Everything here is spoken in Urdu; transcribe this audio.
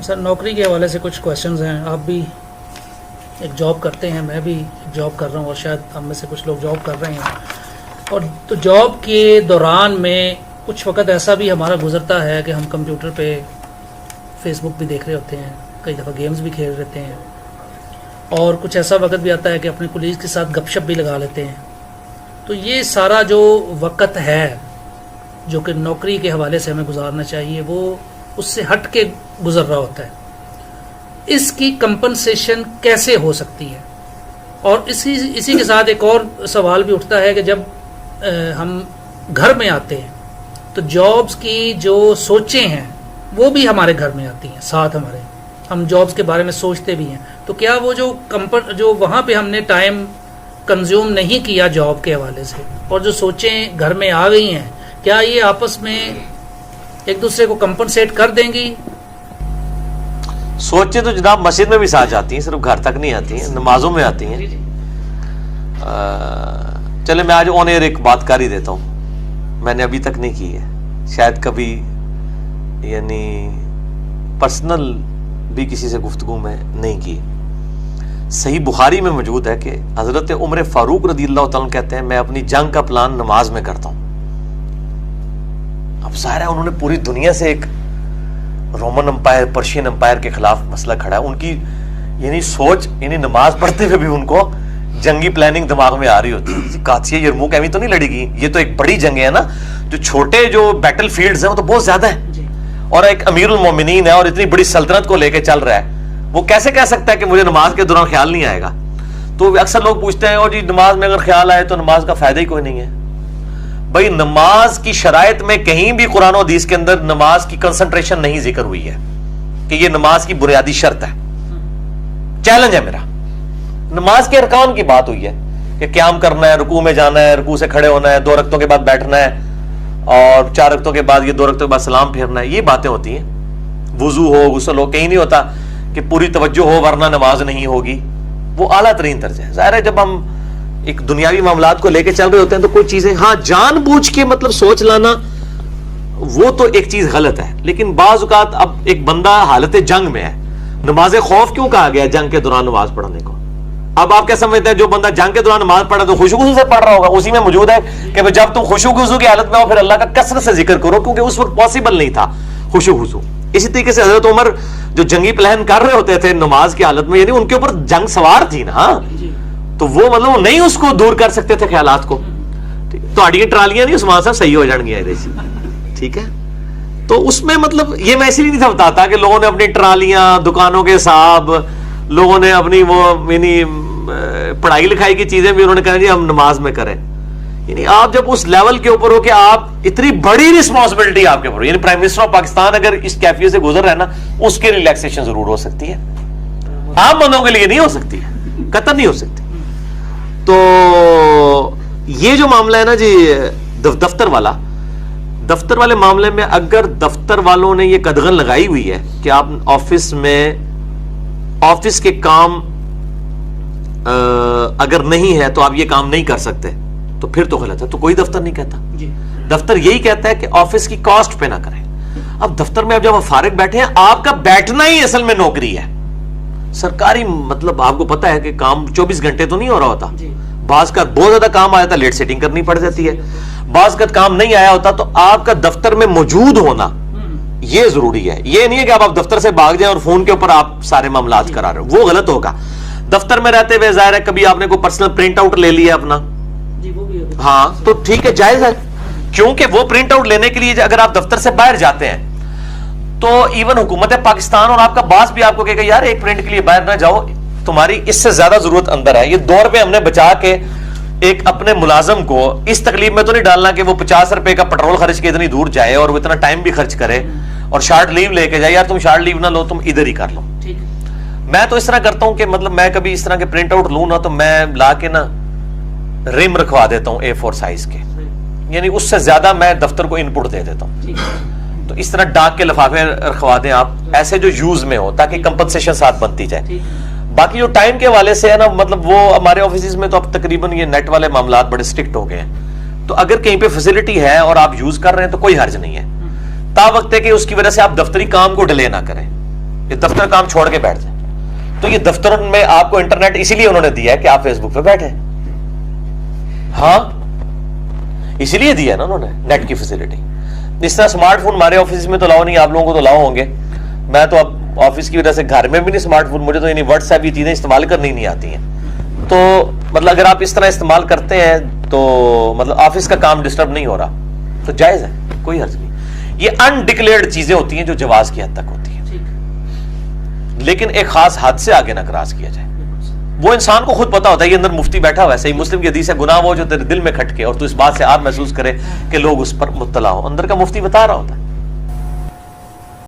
سر نوکری کے حوالے سے کچھ کویشچنز ہیں. آپ بھی ایک جاب کرتے ہیں, میں بھی جاب کر رہا ہوں, اور شاید ہم میں سے کچھ لوگ جاب کر رہے ہیں. اور تو جاب کے دوران میں کچھ وقت ایسا بھی ہمارا گزرتا ہے کہ ہم کمپیوٹر پہ فیس بک بھی دیکھ رہے ہوتے ہیں, کئی دفعہ گیمز بھی کھیل رہتے ہیں, اور کچھ ایسا وقت بھی آتا ہے کہ اپنے کولیگز کے ساتھ گپ شپ بھی لگا لیتے ہیں. تو یہ سارا جو وقت ہے جو کہ نوکری کے حوالے سے ہمیں گزارنا چاہیے, وہ اس سے ہٹ کے گزر رہا ہوتا ہے. اس کی کمپنسیشن کیسے ہو سکتی ہے؟ اور اسی کے ساتھ ایک اور سوال بھی اٹھتا ہے کہ جب ہم گھر میں آتے ہیں تو جابز کی جو سوچیں ہیں وہ بھی ہمارے گھر میں آتی ہیں ساتھ ہمارے, ہم جابز کے بارے میں سوچتے بھی ہیں. تو کیا وہ جو وہاں پہ ہم نے ٹائم کنزیوم نہیں کیا جاب کے حوالے سے, اور جو سوچیں گھر میں آ گئی ہیں, کیا یہ آپس میں ایک دوسرے کو کمپنسیٹ کر دیں گی؟ سوچیں تو جناب مسجد میں بھی ساتھ جاتی ہیں, صرف گھر تک نہیں آتی ہیں, نمازوں میں آتی ہیں. چلے میں آج آن ایئر ایک بات کر ہی دیتا ہوں, میں نے ابھی تک نہیں کی ہے, شاید کبھی یعنی پرسنل بھی کسی سے گفتگو میں نہیں کی. صحیح بخاری میں موجود ہے کہ حضرت عمر فاروق رضی اللہ تعالیٰ کہتے ہیں میں اپنی جنگ کا پلان نماز میں کرتا ہوں. اب ظاہر ہے انہوں نے پوری دنیا سے ایک رومن امپائر, پرشین امپائر کے خلاف مسئلہ کھڑا ہے. ان کی یعنی سوچ, یعنی نماز پڑھتے ہوئے بھی ان کو جنگی پلاننگ دماغ میں آ رہی ہوتی ہے. قادسیہ یرموک ایویں تو نہیں لڑے گی, یہ تو ایک بڑی جنگ ہے نا, جو چھوٹے جو بیٹل فیلڈز ہیں وہ تو بہت زیادہ ہیں, اور ایک امیر المومنین ہے اور اتنی بڑی سلطنت کو لے کے چل رہا ہے, وہ کیسے کہہ سکتا ہے کہ مجھے نماز کے دوران خیال نہیں آئے گا؟ تو اکثر لوگ پوچھتے ہیں اور جی نماز میں اگر خیال آئے تو نماز کا فائدہ ہی کوئی نہیں ہے. بھائی نماز کی شرائط میں کہیں بھی قرآن و حدیث کے اندر نماز کی کنسنٹریشن نہیں ذکر ہوئی ہے کہ یہ نماز کی بنیادی شرط ہے. چیلنج ہے میرا, نماز کے ارکان کی بات ہوئی ہے کہ قیام کرنا ہے, رکوع میں جانا ہے, رکوع سے کھڑے ہونا ہے, 2 رکعتوں کے بعد بیٹھنا ہے, اور 4 رکعتوں کے بعد یہ 2 رکعتوں کے بعد سلام پھیرنا ہے. یہ باتیں ہوتی ہیں. وضو ہو, غسل ہو, کہیں نہیں ہوتا کہ پوری توجہ ہو ورنہ نماز نہیں ہوگی. وہ اعلیٰ ترین درجہ ہے. ظاہر ہے جب ہم ایک دنیاوی معاملات کو لے کے چل رہے ہوتے ہیں تو کوئی چیزیں ہاں جان بوجھ کے مطلب سوچ لانا وہ تو ایک چیز غلط ہے. لیکن بعض اوقات اب ایک بندہ حالت جنگ میں ہے, نماز خوف کیوں کہا گیا جنگ کے دوران نماز پڑھنے کو؟ اب آپ کیا سمجھتے ہیں جو بندہ جنگ کے دوران نماز پڑھا تو خوشو خصو سے پڑھ رہا ہوگا؟ اسی میں موجود ہے کہ جب تم خوشو خصو کی حالت میں ہو پھر اللہ کا کثرت سے ذکر کرو, کیونکہ اس وقت پاسبل نہیں تھا خوشو خصو. اسی طریقے سے حضرت عمر جو جنگی پلان کر رہے ہوتے تھے نماز کی حالت میں, یعنی ان کے اوپر جنگ سوار تھی نا, تو وہ مطلب نہیں اس کو دور کر سکتے تھے خیالات کو. تو اڑی ٹرالیاں نہیں عثمان صاحب صحیح ہو جان گیا, ٹھیک ہے. تو اس میں مطلب یہ میں اسی لیے نہیں تھا بتاتا کہ لوگوں نے اپنی ٹرالیاں, دکانوں کے حساب, لوگوں نے اپنی وہ یعنی پڑھائی لکھائی کی چیزیں بھی انہوں نے کہا جی ہم نماز میں کریں. یعنی آپ جب اس لیول کے اوپر ہو کہ آپ اتنی بڑی رسپانسبلٹی آپ کے اوپر, یعنی پرائم منسٹر آف پاکستان اگر اس کیفیت سے گزر رہا ہے نا, اس کے ریلیکسیشن ضرور ہو سکتی ہے, عام بندوں کے لیے نہیں ہو سکتی, قطعاً نہیں ہو سکتی. تو یہ جو معاملہ ہے نا جی دفتر والے معاملے میں, اگر دفتر والوں نے یہ قدغن لگائی ہوئی ہے کہ آپ آفس میں آفس کے کام اگر نہیں ہے تو آپ یہ کام نہیں کر سکتے, تو پھر تو غلط ہے. تو کوئی دفتر نہیں کہتا, دفتر یہی کہتا ہے کہ آفس کی کاسٹ پہ نہ کریں. اب دفتر میں اب جب آپ فارغ بیٹھے ہیں, آپ کا بیٹھنا ہی اصل میں نوکری ہے. سرکاری مطلب آپ کو پتا ہے کہ کام 24 گھنٹے تو نہیں ہو رہا ہوتا. بعض کا بہت زیادہ کام آیا تھا, لیٹ سیٹنگ کرنی پڑ جاتی ہے. بعض کا کام نہیں آیا ہوتا, تو آپ کا دفتر میں موجود ہونا یہ ضروری ہے. یہ نہیں ہے کہ آپ دفتر سے بھاگ جائیں اور فون کے اوپر آپ سارے معاملات کرا رہے ہو, وہ غلط ہوگا. دفتر میں رہتے ہوئے ظاہر ہے کبھی آپ نے کوئی پرسنل پرنٹ آؤٹ لے لیا اپنا, ہاں تو ٹھیک ہے, جائز ہے. کیونکہ وہ پرنٹ آؤٹ لینے کے لیے اگر آپ دفتر سے باہر جاتے ہیں تو ایون حکومت پاکستان اور آپ کا باس بھی آپ کو کہے گا یار ایک پرنٹ کے لیے باہر نہ جاؤ, تمہاری اس سے زیادہ ضرورت اندر ہے. یہ 2 روپے ہم نے بچا کے ایک اپنے ملازم کو اس تکلیف میں تو نہیں ڈالنا کہ وہ 50 روپے کا پیٹرول خرچ کے اتنی دور جائے اور وہ اتنا ٹائم بھی خرچ کرے اور شارٹ لیو لے کے جائے. یار تم شارٹ لیو نہ لو, تم ادھر ہی کر لو. میں تو اس طرح کرتا ہوں کہ مطلب میں کبھی اس طرح کے پرنٹ آؤٹ لوں نا تو میں لا کے نا رم رکھوا دیتا ہوں A4 سائز کے, یعنی اس سے زیادہ میں دفتر کو ان پٹ دے دیتا ہوں. تو اس طرح ڈاک کے لفافے رکھوا دیں آپ ایسے جو یوز میں ہو, تاکہ کمپنسیشن ساتھ بنتی جائے. باقی جو ٹائم کے حوالے سے ہے نا, مطلب وہ ہمارے آفیسز میں تو اب تقریباً یہ نیٹ والے معاملات بڑے اسٹرکٹ ہو گئے ہیں. تو اگر کہیں پہ فیسلٹی ہے اور آپ یوز کر رہے ہیں تو کوئی حرج نہیں ہے, تا وقت ہے کہ اس کی وجہ سے آپ دفتری کام کو ڈیلے نہ کریں. یہ دفتر کام چھوڑ کے بیٹھ جائیں. تو یہ دفتر میں آپ کو انٹرنیٹ اسی لیے انہوں نے دیا ہے کہ آپ فیس بک پہ بیٹھے. ہاں اسی لیے دیا ہے نا انہوں نے نیٹ کی فیسلٹی. اس طرح اسمارٹ فون ہمارے آفس میں تو لاؤ نہیں, آپ لوگوں کو تو لاؤ ہوں گے. میں تو اب آفس کی وجہ سے گھر میں بھی نہیں اسمارٹ فون, مجھے تو یعنی واٹس ایپ یہ چیزیں استعمال کرنی نہیں آتی ہیں. تو مطلب اگر آپ اس طرح استعمال کرتے ہیں تو مطلب آفس کا کام ڈسٹرب نہیں ہو رہا, تو جائز ہے, کوئی حرج نہیں. یہ انڈکلیئرڈ چیزیں ہوتی ہیں جو جواز کی حد تک ہوتی ہیں, لیکن ایک خاص حد سے آگے نہ کراس کیا جائے. وہ انسان کو خود پتا ہوتا ہے, یہ اندر مفتی بیٹھا ہوا ہے, صحیح مسلم کی حدیث ہے, گناہ وہ جو تیرے دل میں کھٹکے اور تو اس بات سے آپ محسوس کرے کہ لوگ اس پر مطلع ہو, اندر کا مفتی بتا رہا ہوتا ہے.